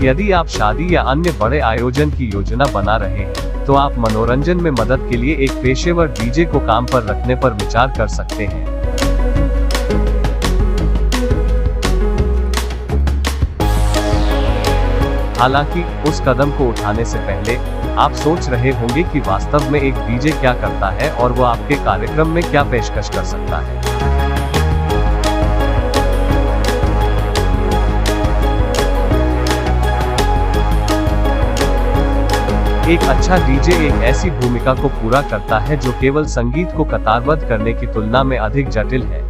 यदि आप शादी या अन्य बड़े आयोजन की योजना बना रहे हैं, तो आप मनोरंजन में मदद के लिए एक पेशेवर डीजे को काम पर रखने पर विचार कर सकते हैं। हालांकि, उस कदम को उठाने से पहले, आप सोच रहे होंगे कि वास्तव में एक डीजे क्या करता है और वो आपके कार्यक्रम में क्या पेशकश कर सकता है। एक अच्छा डीजे एक ऐसी भूमिका को पूरा करता है जो केवल संगीत को कतारबद्ध करने की तुलना में अधिक जटिल है।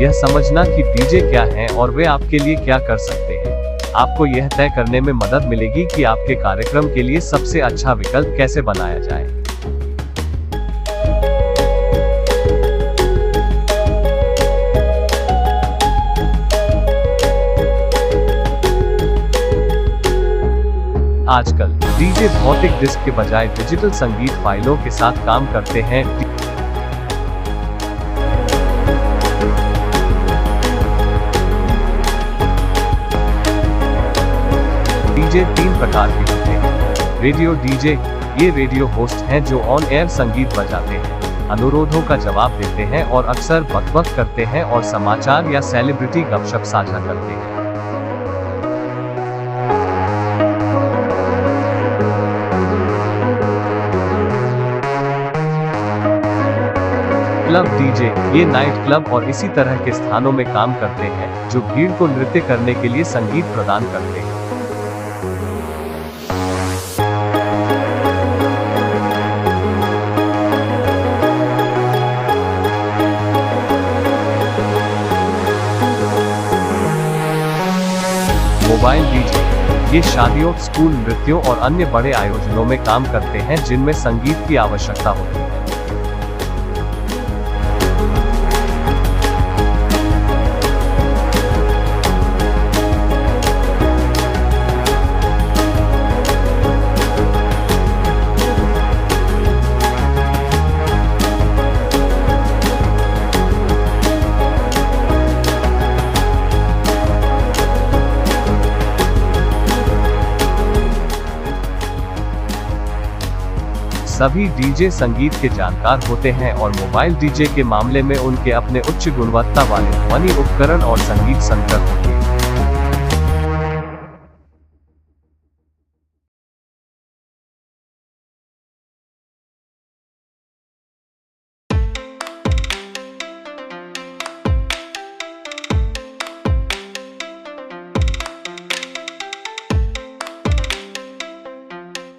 यह समझना कि डीजे क्या हैं और वे आपके लिए क्या कर सकते हैं, आपको यह तय करने में मदद मिलेगी कि आपके कार्यक्रम के लिए सबसे अच्छा विकल्प कैसे बनाया जाए। आजकल डीजे भौतिक डिस्क के बजाय डिजिटल संगीत फाइलों के साथ काम करते हैं। डीजे 3 प्रकार के होते हैं। रेडियो डीजे, ये रेडियो होस्ट हैं जो ऑन एयर संगीत बजाते हैं, अनुरोधों का जवाब देते हैं और अक्सर बकबक करते हैं और समाचार या सेलिब्रिटी गपशप साझा करते हैं। क्लब डीजे, ये नाइट क्लब और इसी तरह के स्थानों में काम करते हैं, जो भीड़ को नृत्य करने के लिए संगीत प्रदान करते हैं। मोबाइल डीजे, ये शादियों, स्कूल नृत्यों और अन्य बड़े आयोजनों में काम करते हैं जिनमें संगीत की आवश्यकता होती है। सभी डीजे संगीत के जानकार होते हैं और मोबाइल डीजे के मामले में उनके अपने उच्च गुणवत्ता वाले ध्वनि उपकरण और संगीत संग्रह होते हैं।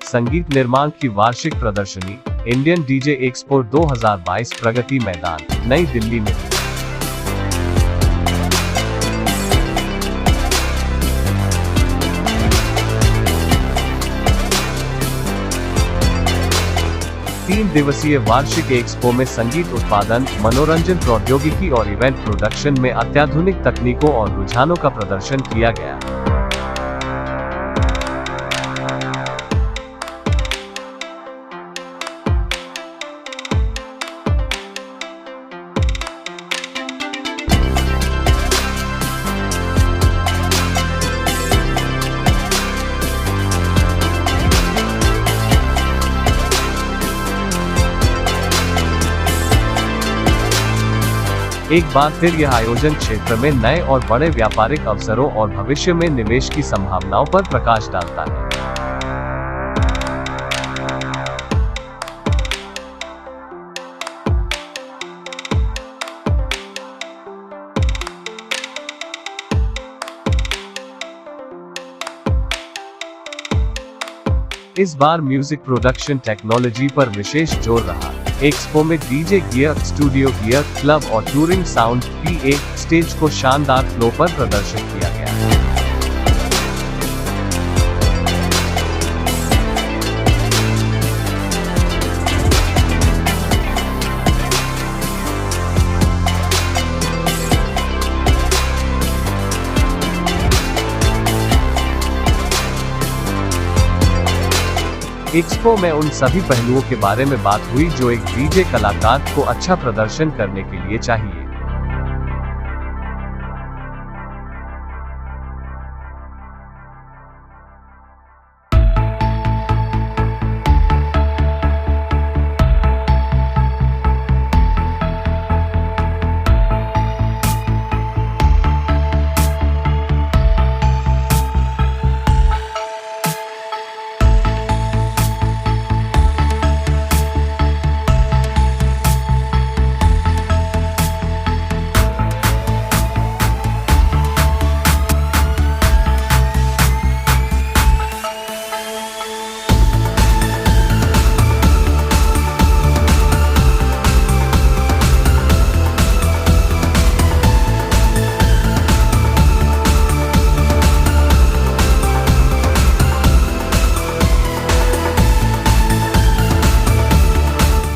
संगीत निर्माण की वार्षिक प्रदर्शनी Indian DJ expo 2022 Pragati Maidan, नई दिल्ली में। तीन दिवसीय वार्षिक एक्सपो में संगीत उत्पादन, मनोरंजन प्रौद्योगिकी और इवेंट प्रोडक्शन में अत्याधुनिक तकनीकों और रुझानों का प्रदर्शन किया गया। एक बार फिर यह आयोजन क्षेत्र में नए और बड़े व्यापारिक अवसरों और भविष्य में निवेश की संभावनाओं पर प्रकाश डालता है। इस बार म्यूजिक प्रोडक्शन टेक्नोलॉजी पर विशेष जोर रहा। एक्सपो में DJ gear, studio gear, club और टूरिंग साउंड PA स्टेज को शानदार फ्लो पर प्रदर्शित किया गया। एक्सपो में उन सभी पहलुओं के बारे में बात हुई जो एक डीजे कलाकार को अच्छा प्रदर्शन करने के लिए चाहिए।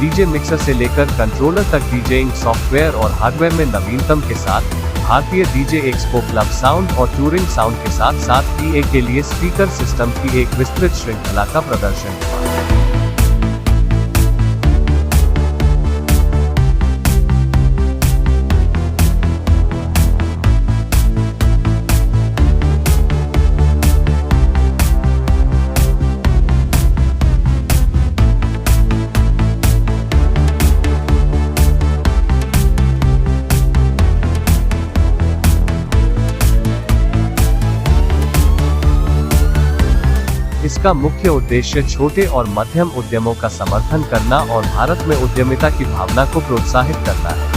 डीजे मिक्सर से लेकर कंट्रोलर तक डीजेइंग सॉफ्टवेयर और हार्डवेयर में नवीनतम के साथ भारतीय डीजे एक्सपो क्लब साउंड और टूरिंग साउंड के साथ साथ पीए के लिए स्पीकर सिस्टम की एक विस्तृत श्रृंखला का प्रदर्शन हुआ। इसका मुख्य उद्देश्य छोटे और मध्यम उद्यमों का समर्थन करना और भारत में उद्यमिता की भावना को प्रोत्साहित करना है।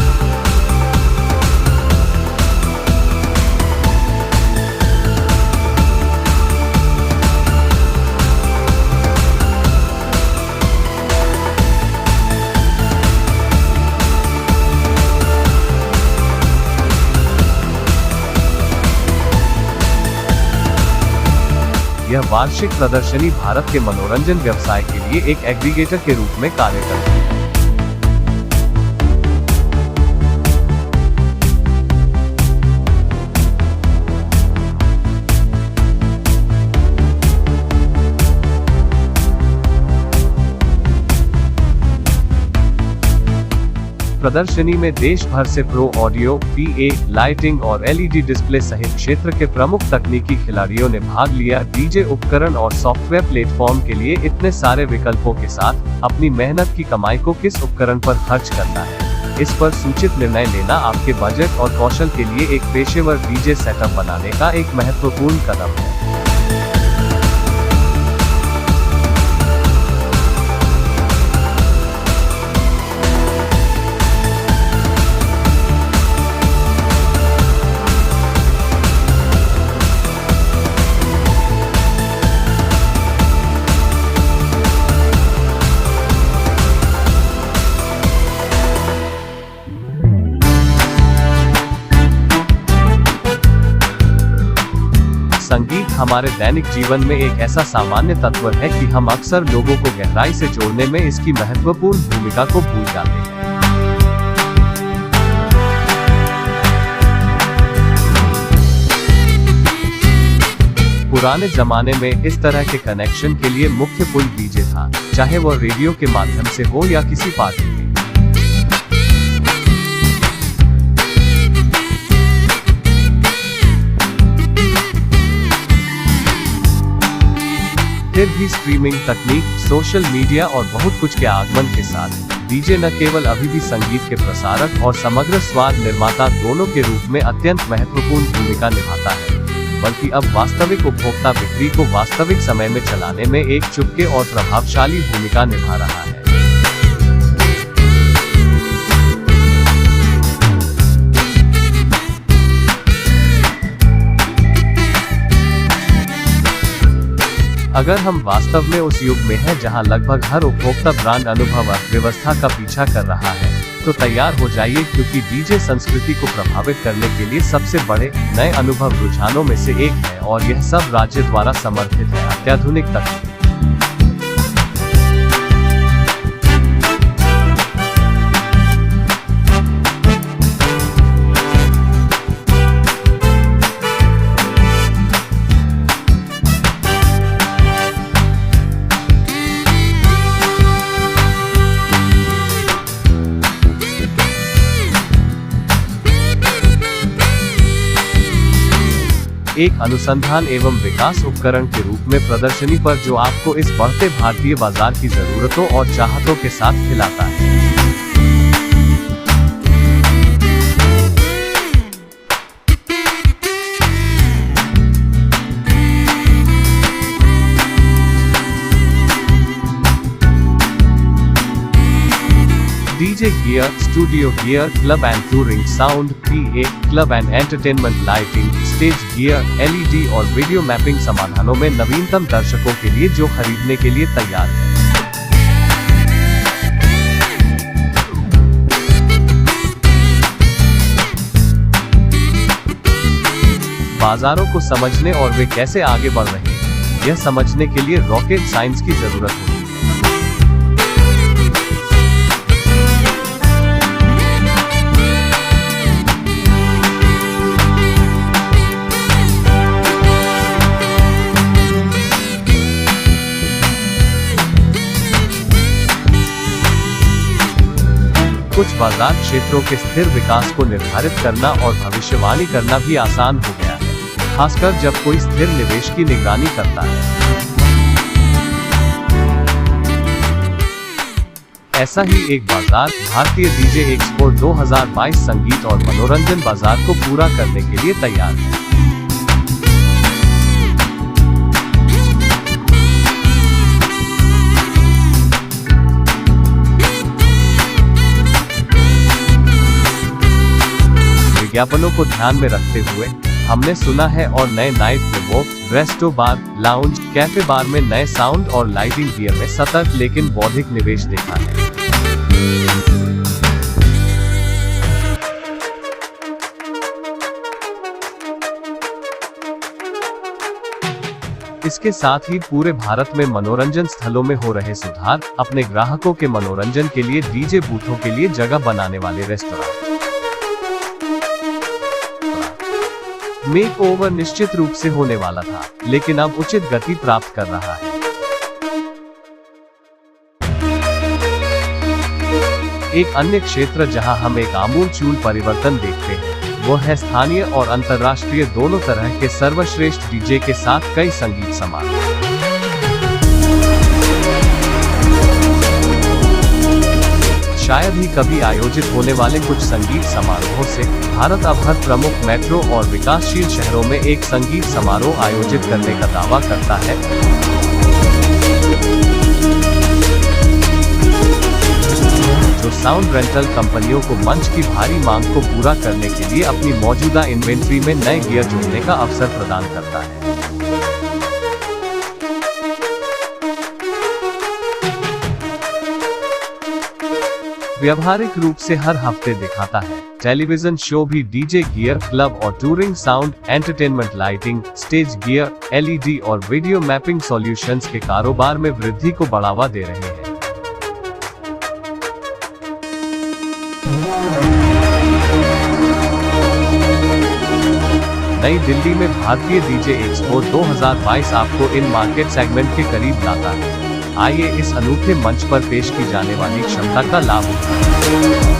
यह वार्षिक प्रदर्शनी भारत के मनोरंजन व्यवसाय के लिए एक एग्रीगेटर के रूप में कार्य करती है। प्रदर्शनी में देश भर से प्रो ऑडियो, पीए, लाइटिंग और एलईडी डिस्प्ले सहित क्षेत्र के प्रमुख तकनीकी खिलाड़ियों ने भाग लिया। डीजे उपकरण और सॉफ्टवेयर प्लेटफॉर्म के लिए इतने सारे विकल्पों के साथ अपनी मेहनत की कमाई को किस उपकरण पर खर्च करना है, इस पर सूचित निर्णय लेना आपके बजट और कौशल के लिए एक पेशेवर डीजे सेटअप बनाने का एक महत्वपूर्ण कदम है। संगीत हमारे दैनिक जीवन में एक ऐसा सामान्य तत्व है कि हम अक्सर लोगों को गहराई से जोड़ने में इसकी महत्वपूर्ण भूमिका को भूल जाते हैं। पुराने जमाने में इस तरह के कनेक्शन के लिए मुख्य पुल डीजे था, चाहे वह रेडियो के माध्यम से हो या किसी पार्टी में। फिर भी स्ट्रीमिंग तकनीक, सोशल मीडिया और बहुत कुछ के आगमन के साथ डीजे न केवल अभी भी संगीत के प्रसारक और समग्र स्वाद निर्माता दोनों के रूप में अत्यंत महत्वपूर्ण भूमिका निभाता है, बल्कि अब वास्तविक उपभोक्ता बिक्री को वास्तविक समय में चलाने में एक चुपके और प्रभावशाली भूमिका निभा रहा है। अगर हम वास्तव में उस युग में हैं जहां लगभग हर उपभोक्ता ब्रांड अनुभव अर्थव्यवस्था का पीछा कर रहा है, तो तैयार हो जाइए, क्योंकि डीजे संस्कृति को प्रभावित करने के लिए सबसे बड़े नए अनुभव रुझानों में से एक है, और यह सब राज्य द्वारा समर्थित है अत्याधुनिक तकनीक। एक अनुसंधान एवं विकास उपकरण के रूप में प्रदर्शनी पर जो आपको इस बढ़ते भारतीय बाजार की जरूरतों और चाहतों के साथ खिलाता है। DJ Gear, Studio Gear, Club and Touring Sound, PA, Club and Entertainment Lighting, Stage Gear, LED और वीडियो मैपिंग समाधानों में नवीनतम दर्शकों के लिए जो खरीदने के लिए तैयार है। बाजारों को समझने और वे कैसे आगे बढ़ रहे हैं, यह समझने के लिए रॉकेट साइंस की जरूरत होती है। कुछ बाजार क्षेत्रों के स्थिर विकास को निर्धारित करना और भविष्यवाणी करना भी आसान हो गया है, खासकर जब कोई स्थिर निवेश की निगरानी करता है। ऐसा ही एक बाजार भारतीय डीजे एक्सपो 2022 संगीत और मनोरंजन बाजार को पूरा करने के लिए तैयार है। विज्ञापनों को ध्यान में रखते हुए हमने सुना है और नए night club, resto bar, lounge, cafe bar में नए साउंड और लाइटिंग गियर में सतर्क लेकिन बौद्धिक निवेश देखा है। इसके साथ ही पूरे भारत में मनोरंजन स्थलों में हो रहे सुधार, अपने ग्राहकों के मनोरंजन के लिए डीजे बूथों के लिए जगह बनाने वाले रेस्तरां मेक ओवर निश्चित रूप से होने वाला था, लेकिन अब उचित गति प्राप्त कर रहा है। एक अन्य क्षेत्र जहां हम एक आमूलचूल परिवर्तन देखते हैं, वो है स्थानीय और अंतर्राष्ट्रीय दोनों तरह के सर्वश्रेष्ठ डीजे के साथ कई संगीत समारोह। शायद ही कभी आयोजित होने वाले कुछ संगीत समारोहों से भारत अब हर प्रमुख मेट्रो और विकासशील शहरों में एक संगीत समारोह आयोजित करने का दावा करता है, जो साउंड रेंटल कंपनियों को मंच की भारी मांग को पूरा करने के लिए अपनी मौजूदा इन्वेंट्री में नए गियर जोड़ने का अवसर प्रदान करता है। व्यावहारिक रूप से हर हफ्ते दिखाता है। टेलीविजन शो भी डीजे गियर, क्लब और touring sound, entertainment lighting, stage gear, LED और वीडियो मैपिंग सॉल्यूशंस के कारोबार में वृद्धि को बढ़ावा दे रहे हैं। नई दिल्ली में भारतीय डीजे एक्सपो 2022 आपको इन मार्केट सेगमेंट के करीब लाता है। आइए इस अनूठे मंच पर पेश की जाने वाली क्षमता का लाभ उठाएं।